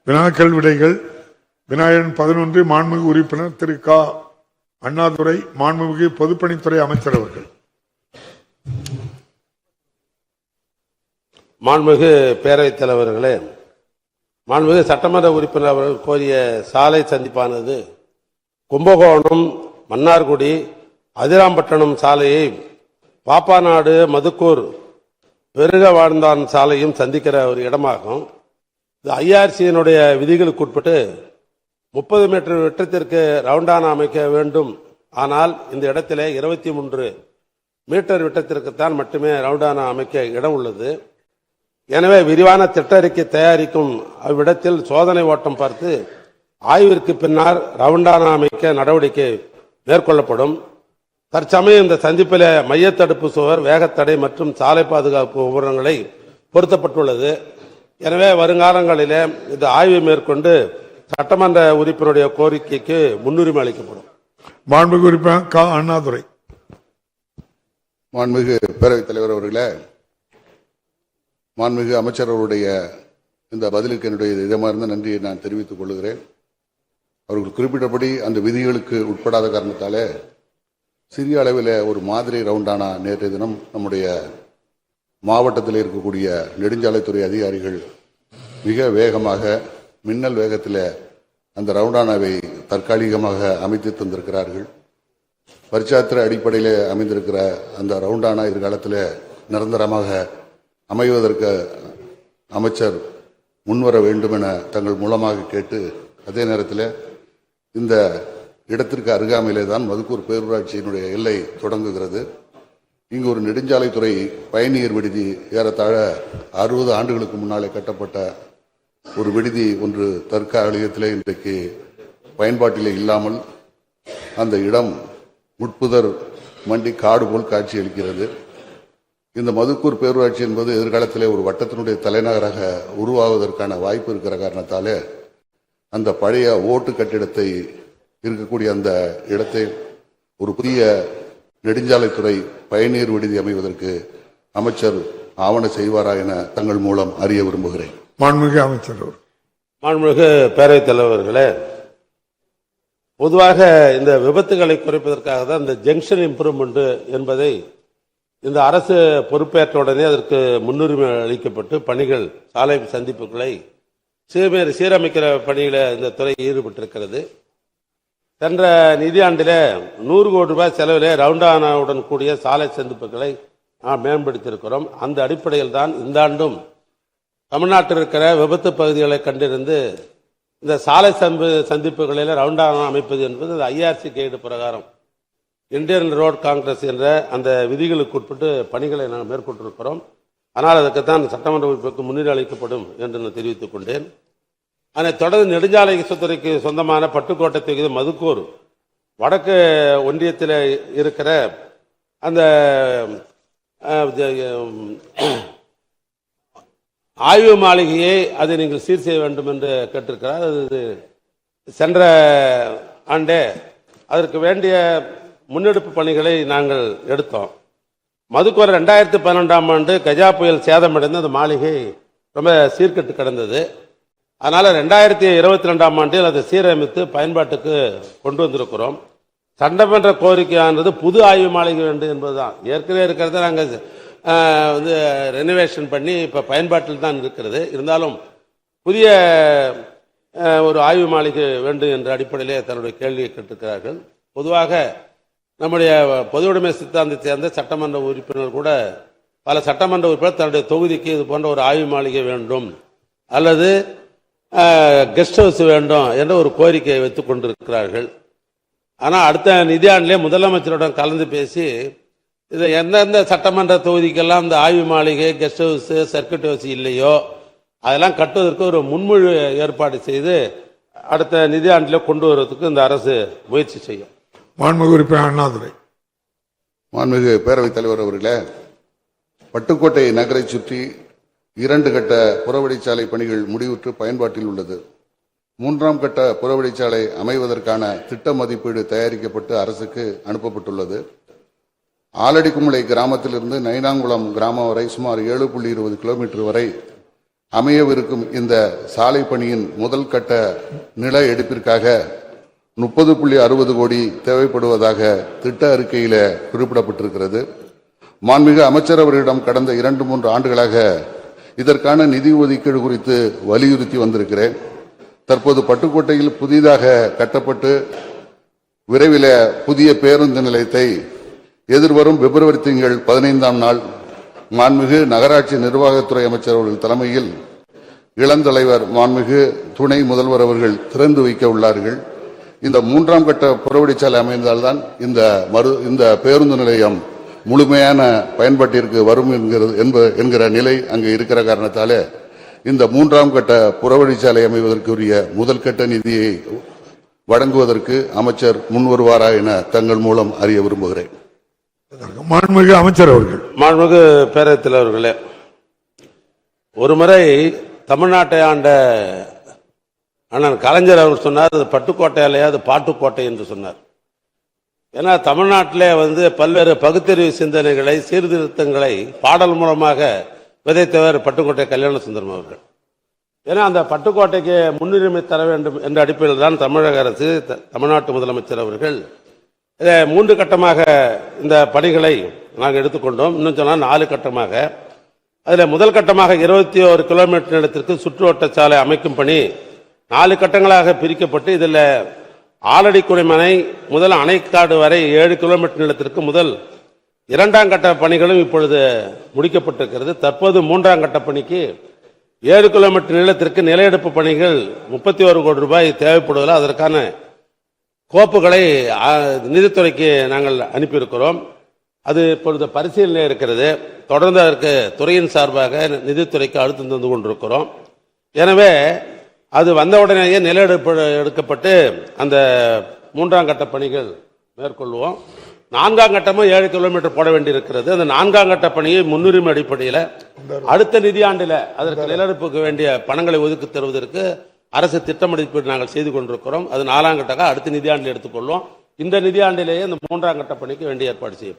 வினாக்கள் விடைகள். வினாயன் 11 மாண்புமிகு உறுப்பினர் திரு க. அண்ணாதுரை மாண்புமிகு பொதுப்பணித்துறை அமைச்சர் அவர்கள். மாண்புமிகு பேரவைத் தலைவர்களே, மாண்புமிகு சட்டமன்ற உறுப்பினர் அவர்கள் கோரிய சாலை சந்திப்பானது கும்பகோணம் மன்னார்குடி அதிராம்பட்டினம் சாலையை பாப்பாநாடு மதுக்கூர் பெருக வாழ்ந்தான் சாலையும் சந்திக்கிற ஒரு இடமாகும். இது ஐஆர்சியினுடைய விதிகளுக்கு உட்பட்டு 30 மீட்டர் விட்டத்திற்கு ரவுண்டானா அமைக்க வேண்டும். ஆனால் இந்த இடத்திலே 23 மீட்டர் விட்டத்திற்குத்தான் மட்டுமே ரவுண்டானா அமைக்க இடம் உள்ளது. எனவே விரிவான திட்ட அறிக்கை தயாரிக்கும் அவ்விடத்தில் சோதனை ஓட்டம் பார்த்து ஆய்விற்கு பின்னர் ரவுண்டானா அமைக்க நடவடிக்கை மேற்கொள்ளப்படும். தற்சமயம் இந்த சந்திப்பில் மையத்தடுப்பு சுவர், வேகத்தடை மற்றும் சாலை பாதுகாப்பு உபகரணங்களை பொருத்தப்பட்டுள்ளது. எனவே வருங்காலங்களிலே இந்த ஆய்வை மேற்கொண்டு சட்டமன்ற உறுப்பினருடைய கோரிக்கைக்கு முன்னுரிமை அளிக்கப்படும். மாண்புமிகு உறுப்பினர் க. அண்ணாதுரை. மாண்புமிகு பேரவைத் தலைவர் அவர்களே, மாண்புமிகு அமைச்சர் அவருடைய இந்த பதிலுக்கு என்னுடைய இதமார்ந்த நன்றியை நான் தெரிவித்துக் கொள்கிறேன். அவர்கள் குறிப்பிட்டபடி அந்த விதிகளுக்கு உட்படாத காரணத்தாலே சிறிய அளவில் ஒரு மாதிரி ரவுண்டானா நேற்றைய தினம் நம்முடைய மாவட்டத்தில் இருக்கக்கூடிய நெடுஞ்சாலைத்துறை அதிகாரிகள் மிக வேகமாக மின்னல் வேகத்தில் அந்த ரவுண்டானாவை தற்காலிகமாக அமைத்து தந்திருக்கிறார்கள். பரிச்சாத்திர அடிப்படையில் அமைந்திருக்கிற அந்த ரவுண்டானா எதிர்காலத்தில் நிரந்தரமாக அமைவதற்கு அமைச்சர் முன்வர வேண்டும் என தங்கள் மூலமாக கேட்டு, அதே நேரத்தில் இந்த இடத்திற்கு அருகாமையிலே தான் மதுக்கூர் பேரூராட்சியினுடைய எல்லை தொடங்குகிறது. இங்கு ஒரு நெடுஞ்சாலைத்துறை பயணியர் விடுதி ஏறத்தாழ 60 ஆண்டுகளுக்கு முன்னாலே கட்டப்பட்ட ஒரு விடுதி ஒன்று தற்காலிகத்திலே இன்றைக்கு பயன்பாட்டிலே இல்லாமல் அந்த இடம் முட்புதர் மண்டி காடு போல் காட்சியளிக்கிறது. இந்த மதுக்கூர் பேரூராட்சி என்பது எதிர்காலத்திலே ஒரு வட்டத்தினுடைய தலைநகராக உருவாவதற்கான வாய்ப்பு இருக்கிற காரணத்தாலே அந்த பழைய ஓட்டு கட்டிடத்தை இருக்கக்கூடிய அந்த இடத்தை ஒரு புதிய நெடுஞ்சாலைத்துறை பயணியர் விடுதி அமைவதற்கு அமைச்சர் ஆவண செய்வாரா என தங்கள் மூலம் அறிய விரும்புகிறேன். மாண்புமிகு அமைச்சர். மாண்புமிகு பேரவைத் தலைவர்களே, பொதுவாக இந்த விபத்துகளை குறைப்பதற்காக தான் இந்த ஜங்ஷன் இம்ப்ரூவ்மெண்ட் என்பதை இந்த அரசு பொறுப்பேற்ற உடனே அதற்கு முன்னுரிமை அளிக்கப்பட்டு பணிகள், சாலை சந்திப்புகளை சீரமைக்கிற பணியில் இந்த துறை ஈடுபட்டிருக்கிறது. சென்ற நிதியாண்டில் 100 கோடி ரூபாய் செலவில் ரவுண்டானாவுடன் கூடிய சாலை சந்திப்புகளை நாம் மேம்படுத்தியிருக்கிறோம். அந்த அடிப்படையில் தான் இந்த ஆண்டும் தமிழ்நாட்டில் இருக்கிற விபத்து பகுதிகளை கண்டிருந்து இந்த சாலை சந்திப்புகளில் ரவுண்டானா அமைப்பது என்பது ஐஆர்சி கைடு பிரகாரம் இந்தியன் ரோட் காங்கிரஸ் என்ற அந்த விதிகளுக்கு உட்பட்டு பணிகளை நாங்கள் மேற்கொண்டிருக்கிறோம். ஆனால் அதற்குத்தான் சட்டமன்ற உறுப்பினருக்கு முன்னுரிமை அளிக்கப்படும் என்று நான் தெரிவித்துக் கொண்டேன். அதனை தொடர்ந்து நெடுஞ்சாலை துறைக்கு சொந்தமான பட்டுக்கோட்டை தொகுதி மதுக்கூர் வடக்கு ஒன்றியத்தில் இருக்கிற அந்த ஆய்வு மாளிகையை அதை நீங்கள் சீர் செய்ய வேண்டும் என்று கேட்டிருக்கிறார். அது சென்ற ஆண்டே அதற்கு வேண்டிய முன்னெடுப்பு பணிகளை நாங்கள் எடுத்தோம். மதுக்கூர் 2012ஆம் ஆண்டு கஜா புயல் சேதமடைந்த அந்த மாளிகை ரொம்ப சீர்கெட்டு கிடந்தது. அதனால் 2022ஆம் ஆண்டில் அதை சீரமைத்து பயன்பாட்டுக்கு கொண்டு வந்திருக்கிறோம். சட்டமன்ற கோரிக்கையானது புது ஆய்வு மாளிகை வேண்டும் என்பதுதான். ஏற்கனவே இருக்கிறத நாங்கள் ரெனோவேஷன் பண்ணி இப்போ பயன்பாட்டில் தான் இருக்கிறது. இருந்தாலும் புதிய ஒரு ஆய்வு மாளிகை வேண்டும் என்ற அடிப்படையிலே தன்னுடைய கேள்வியை கேட்டிருக்கிறார்கள். பொதுவாக நம்முடைய பொது உடைமை சித்தாந்தத்தை சேர்ந்த சட்டமன்ற உறுப்பினர் கூட பல சட்டமன்ற உறுப்பினர் தன்னுடைய தொகுதிக்கு இது போன்ற ஒரு ஆய்வு மாளிகை வேண்டும் அல்லது கெஸ்ட் ஹவுஸ் வேண்டும் என்ற ஒரு கோரிக்கையை வைத்துக் கொண்டிருக்கிறார்கள். ஆனால் அடுத்த நிதியாண்டிலே முதலமைச்சருடன் கலந்து பேசி இதை எந்தெந்த சட்டமன்ற தொகுதிக்கெல்லாம் இந்த ஆய்வு மாளிகை, கெஸ்ட் ஹவுஸ், சர்க்கிட் ஹவுஸ் இல்லையோ அதெல்லாம் கட்டுவதற்கு ஒரு முன்மொழிவு ஏற்பாடு செய்து அடுத்த நிதியாண்டிலே கொண்டு வருவதற்கு இந்த அரசு முயற்சி செய்யும். மாண்புமிகு உறுப்பினர் அண்ணாதுரை. மாண்புமிகு பேரவைத் தலைவர் அவர்களே, பட்டுக்கோட்டை நகரை சுற்றி 2 கட்ட புறவழிச்சாலை பணிகள் முடிவுற்று பயன்பாட்டில் உள்ளது. 3ஆம் கட்ட புறவழிச்சாலை அமைவதற்கான திட்ட மதிப்பீடு தயாரிக்கப்பட்டு அரசுக்கு அனுப்பப்பட்டுள்ளது. ஆலடிக்குமலை கிராமத்திலிருந்து நைனாங்குளம் கிராமம் வரை சுமார் 7.20 கிலோமீட்டர் வரை அமையவிருக்கும் இந்த சாலை பணியின் முதல் கட்ட நில எடுப்பிற்காக 30.60 கோடி தேவைப்படுவதாக திட்ட அறிக்கையில குறிப்பிடப்பட்டிருக்கிறது. மாண்புமிகு அமைச்சர் அவர்களிடம் கடந்த 2-3 ஆண்டுகளாக இதற்கான நிதி ஒதுக்கீடு குறித்து வலியுறுத்தி வந்திருக்கிறேன். தற்போது பட்டுக்கோட்டையில் புதிதாக கட்டப்பட்டு விரைவில் புதிய பேருந்து நிலையத்தை எதிர்வரும் பிப்ரவரி திங்கள் 15ஆம் நாள் மாண்புமிகு நகராட்சி நிர்வாகத்துறை அமைச்சர் அவர்கள் தலைமையில் இளந்தலைவர் மாண்புமிகு துணை முதல்வர் அவர்கள் திறந்து வைக்க உள்ளார்கள். இந்த 3ஆம் கட்ட புறவழிச்சாலை அமைந்தால்தான் இந்த பேருந்து நிலையம் முழுமையான பயன்பாட்டிற்கு வரும் என்கிற நிலை அங்கு இருக்கிற காரணத்தாலே இந்த 3ஆம் கட்ட புறவழிச்சாலை அமைவதற்குரிய முதல் கட்ட நிதியை வழங்குவதற்கு அமைச்சர் முன்வருவாரா என தங்கள் மூலம் அறிய விரும்புகிறேன். மாண்புமிகு அமைச்சர் அவர்கள். மாண்புமிகு பேரவைத் தலைவர்களே, ஒருமுறை தமிழ்நாட்டை ஆண்ட அண்ணன் கலைஞர் அவர் சொன்னார், அது பட்டுக்கோட்டை இல்லையா, அது பாட்டுக்கோட்டை என்று சொன்னார். ஏன்னா தமிழ்நாட்டிலே பல்வேறு பகுத்தறிவு சிந்தனைகளை சீர்திருத்தங்களை பாடல் மூலமாக விதைத்தவர் பட்டுக்கோட்டை கல்யாண சுந்தரம் அவர்கள். ஏன்னா அந்த பட்டுக்கோட்டைக்கு முன்னுரிமை தர வேண்டும் என்ற அடிப்படையில் தான் தமிழக அரசு, தமிழ்நாட்டு முதலமைச்சர் அவர்கள் 3 கட்டமாக இந்த பணிகளை நாங்கள் எடுத்துக்கொண்டோம். இன்னும் சொன்னால் 4 கட்டமாக. அதில் முதல் கட்டமாக 21 கிலோமீட்டர் நிலத்திற்கு சுற்றுவட்ட சாலை அமைக்கும் பணி 4 கட்டங்களாக பிரிக்கப்பட்டு இதில் ஆலடி குடிமனை முதல் அணைக்காடு வரை 7 கிலோமீட்டர் நிலத்திற்கு முதல் 2ஆம் கட்ட பணிகளும் இப்பொழுது முடிக்கப்பட்டிருக்கிறது. தற்போது 3ஆம் கட்ட பணிக்கு 7 கிலோமீட்டர் நிலத்திற்கு நில எடுப்பு பணிகள் 31 கோடி ரூபாய் தேவைப்படுவதால் அதற்கான கோப்புகளை நிதித்துறைக்கு நாங்கள் அனுப்பியிருக்கிறோம். அது இப்பொழுது பரிசீலனை இருக்கிறது. தொடர்ந்து அதற்கு துறையின் சார்பாக நிதித்துறைக்கு அழுத்தம் தந்து கொண்டிருக்கிறோம். எனவே அது வந்தவுடனேயே நில எடுக்கப்பட்டு அந்த 3ஆம் கட்ட பணிகள் மேற்கொள்வோம். 4ஆம் கட்டமும் 7 கிலோமீட்டர் போட வேண்டியிருக்கிறது. அந்த 4ஆம் கட்ட பணியை முன்னுரிமை அடிப்படையில் அடுத்த நிதியாண்டில் அதற்கு நிலநடுப்புக்கு வேண்டிய பணங்களை ஒதுக்கி தருவதற்கு அரசு திட்டமதிப்பீடு நாங்கள் செய்து கொண்டிருக்கிறோம். அது 4ஆம் கட்டமாக அடுத்த நிதியாண்டில் எடுத்துக்கொள்வோம். இந்த நிதியாண்டிலேயே இந்த 3ஆம் கட்ட பணிக்கு வேண்டிய ஏற்பாடு செய்யும்.